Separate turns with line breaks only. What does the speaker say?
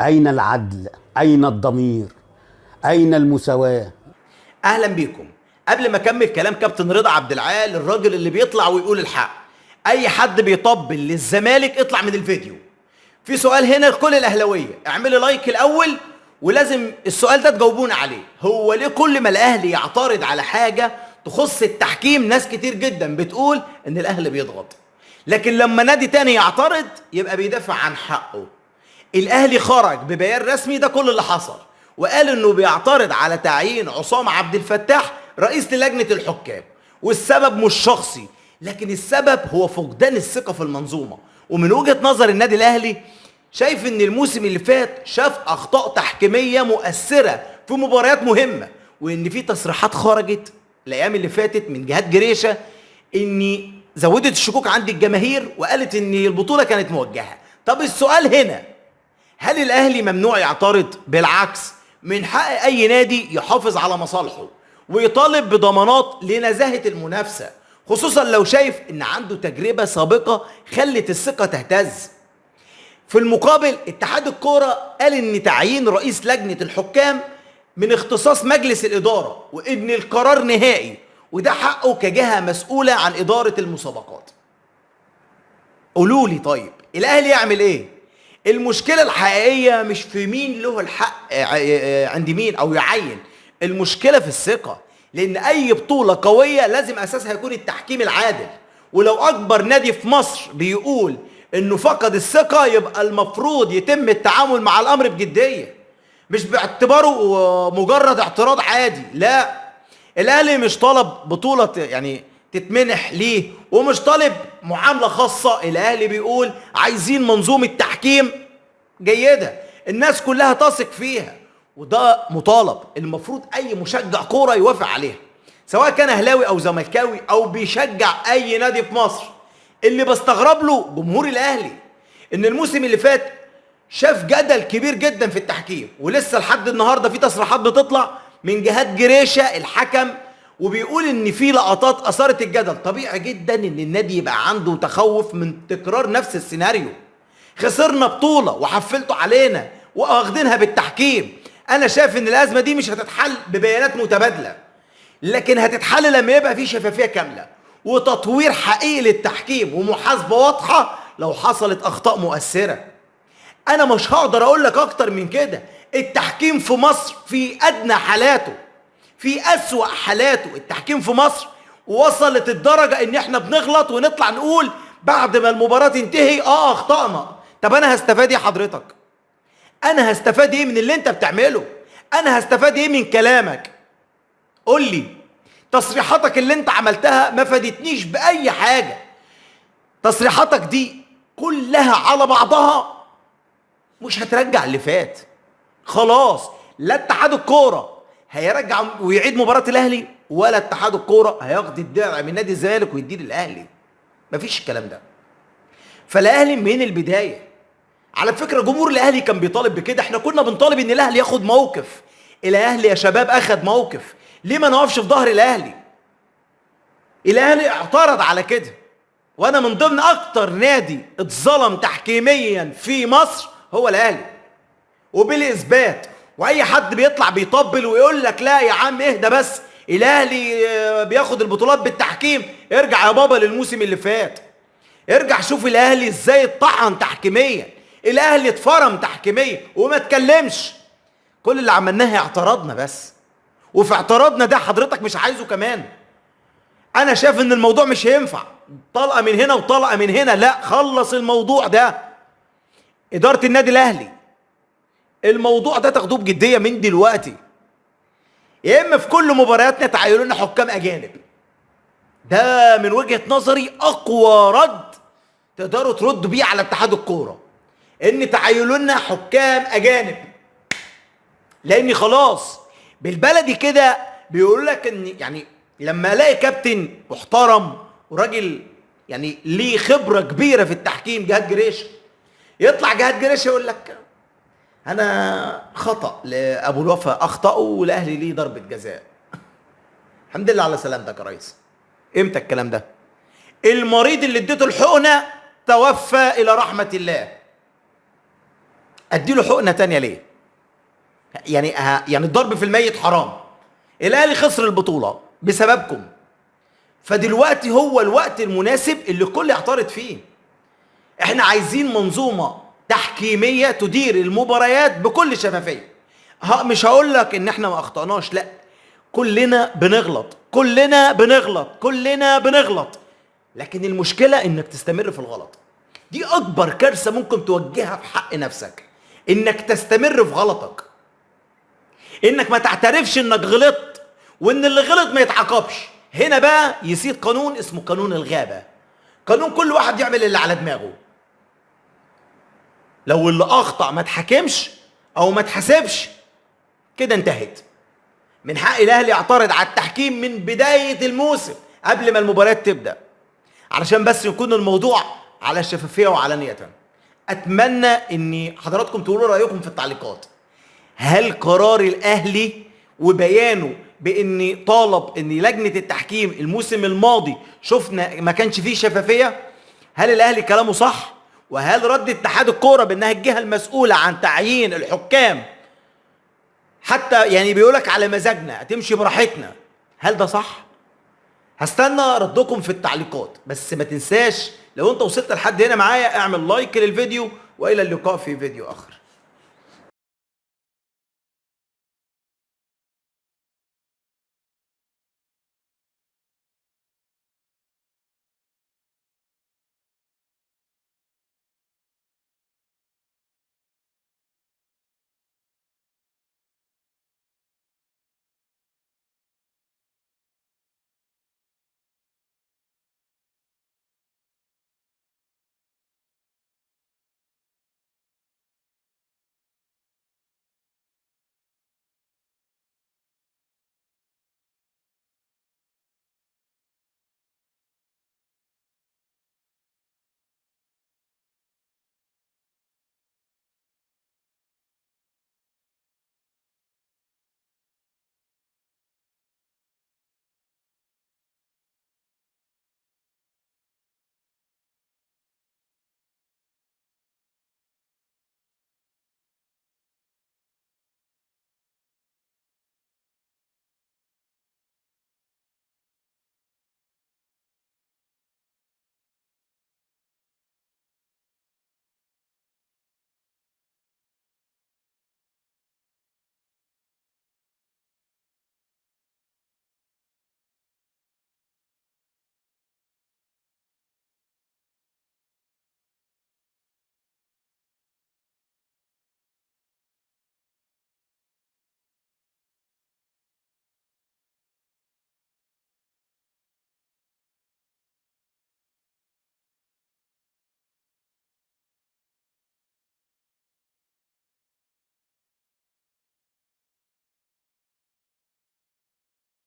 أين العدل؟ أين الضمير؟ أين المساواة؟
اهلا بيكم. قبل ما اكمل كلام كابتن رضا عبد العال، الراجل اللي بيطلع ويقول الحق، اي حد بيطبل للزمالك اطلع من الفيديو. في سؤال هنا لكل الاهلاويه، اعملي لايك الاول، ولازم السؤال ده تجاوبونا عليه. هو ليه كل ما الاهلي يعترض على حاجه تخص التحكيم ناس كتير جدا بتقول ان الاهلي بيضغط، لكن لما نادي تاني يعترض يبقى بيدافع عن حقه؟ الاهلي خرج ببيان رسمي، ده كل اللي حصل، وقال انه بيعترض على تعيين عصام عبد الفتاح رئيس للجنه الحكام، والسبب مش شخصي، لكن السبب هو فقدان الثقه في المنظومه. ومن وجهه نظر النادي الاهلي، شايف ان الموسم اللي فات شاف اخطاء تحكيميه مؤثره في مباريات مهمه، وان في تصريحات خرجت الايام اللي فاتت من جهات جريشه ان زودت الشكوك عند الجماهير، وقالت ان البطوله كانت موجهه. طب السؤال هنا، هل الاهلي ممنوع يعترض؟ بالعكس، من حق اي نادي يحافظ على مصالحه ويطالب بضمانات لنزاهه المنافسه، خصوصا لو شايف ان عنده تجربه سابقه خلت الثقه تهتز. في المقابل اتحاد الكوره قال ان تعيين رئيس لجنه الحكام من اختصاص مجلس الاداره، وان القرار نهائي، وده حقه كجهه مسؤوله عن اداره المسابقات. قولوا لي طيب الاهلي يعمل ايه؟ المشكله الحقيقيه مش في مين له الحق عند مين او يعين، المشكله في الثقه، لان اي بطوله قويه لازم اساسها يكون التحكيم العادل. ولو اكبر نادي في مصر بيقول انه فقد الثقه، يبقى المفروض يتم التعامل مع الامر بجديه، مش باعتباره مجرد اعتراض عادي. لا، الاهلي مش طالب بطوله يعني تتمنح ليه، ومش طالب معامله خاصه. الاهلي بيقول عايزين منظومه تحكيم جيده الناس كلها تثق فيها، وده مطالب المفروض اي مشجع كوره يوافق عليها، سواء كان اهلاوي او زملكاوي او بيشجع اي نادي في مصر. اللي بستغرب له جمهور الاهلي، ان الموسم اللي فات شاف جدل كبير جدا في التحكيم، ولسه لحد النهارده في تصريحات بتطلع من جهات جريشه الحكم، وبيقول ان في لقطات اثارت الجدل. طبيعي جدا ان النادي يبقى عنده تخوف من تكرار نفس السيناريو. خسرنا بطوله وحفلتوا علينا واخدينها بالتحكيم. انا شايف ان الازمه دي مش هتتحل ببيانات متبادله، لكن هتتحل لما يبقى في شفافيه كامله وتطوير حقيقي للتحكيم ومحاسبه واضحه لو حصلت اخطاء مؤثره. انا مش هقدر اقول لك اكتر من كده. التحكيم في مصر في ادنى حالاته، في اسوأ حالاته. التحكيم في مصر وصلت الدرجه ان احنا بنغلط ونطلع نقول بعد ما المباراه تنتهي اخطأنا. طب انا هستفاد ايه حضرتك؟ انا هستفاد ايه من اللي انت بتعمله؟ انا هستفاد ايه من كلامك؟ قول لي. تصريحاتك اللي انت عملتها ما فادتنيش باي حاجه. تصريحاتك دي كلها على بعضها مش هترجع اللي فات. خلاص، لا اتحاد الكوره هيرجع ويعيد مباراه الاهلي، ولا اتحاد الكوره هياخد الدرع من نادي الزمالك ويديه للاهلي. مفيش الكلام ده. فالاهلي من البدايه، على فكره جمهور الاهلي كان بيطالب بكده، احنا كنا بنطالب ان الاهلي ياخد موقف. الاهلي يا شباب اخد موقف، ليه ما نقفش في ظهر الاهلي؟ الاهلي اعترض على كده، وانا من ضمن اكتر نادي اتظلم تحكيميا في مصر هو الاهلي، وبالاثبات. واي حد بيطلع بيطبل ويقول لك لا يا عم اهدى بس، الاهلي بياخد البطولات بالتحكيم، ارجع يا بابا للموسم اللي فات، ارجع شوف الاهلي ازاي اتطحن تحكيميا، الاهلي اتفرم تحكيميا وما اتكلمش. كل اللي عملناه اعترضنا بس، وفي اعتراضنا ده حضرتك مش عايزه كمان. انا شايف ان الموضوع مش هينفع طلقه من هنا وطلقه من هنا، لا، خلص الموضوع ده. اداره النادي الاهلي الموضوع ده تاخدوه بجديه من دلوقتي، يا اما في كل مبارياتنا تعينوا لنا حكام اجانب. ده من وجهه نظري اقوى رد تقدروا تردوا بيه على اتحاد الكوره، ان تعينوا لنا حكام اجانب. لاني خلاص بالبلدي كده بيقول لك ان يعني لما الاقي كابتن محترم وراجل يعني ليه خبره كبيره في التحكيم، جهاد جريشه، يطلع جهاد جريشه يقول لك انا خطا لابو الوفا، اخطاوا والاهلي ليه ضربه جزاء. الحمد لله على سلامتك يا ريس. امتى الكلام ده؟ المريض اللي اديته الحقنه توفى الى رحمه الله. اديله حقنه تانية ليه؟ يعني الضرب في الميت حرام. الاهلي خسر البطوله بسببكم، فدلوقتي هو الوقت المناسب اللي الكل يعترض فيه. احنا عايزين منظومه تحكيميه تدير المباريات بكل شفافيه. مش هقول لك ان احنا ما اخطأناش، لا، كلنا بنغلط، كلنا بنغلط، لكن المشكله انك تستمر في الغلط. دي اكبر كارثه ممكن توجهها في حق نفسك، انك تستمر في غلطك، انك ما تعترفش انك غلطت، وان اللي غلط ما يتعاقبش. هنا بقى يصير قانون اسمه قانون الغابة، قانون كل واحد يعمل اللي على دماغه. لو اللي اخطأ ما اتحاكمش او ما اتحاسبش، كده انتهت. من حق الاهلي يعترض على التحكيم من بداية الموسم قبل ما المباريات تبدأ، علشان بس يكون الموضوع على شفافية وعلانية. اتمنى ان حضراتكم تقولوا رأيكم في التعليقات. هل قرار الاهلي وبيانه بان طالب ان لجنه التحكيم الموسم الماضي شفنا ما كانش فيه شفافيه، هل الاهلي كلامه صح؟ وهل رد اتحاد الكوره بانها الجهه المسؤوله عن تعيين الحكام حتى يعني بيقولك على مزاجنا هتمشي براحتنا، هل ده صح؟ هستنى ردكم في التعليقات، بس ما تنساش لو انت وصلت لحد هنا معايا اعمل لايك للفيديو، والى اللقاء في فيديو اخر.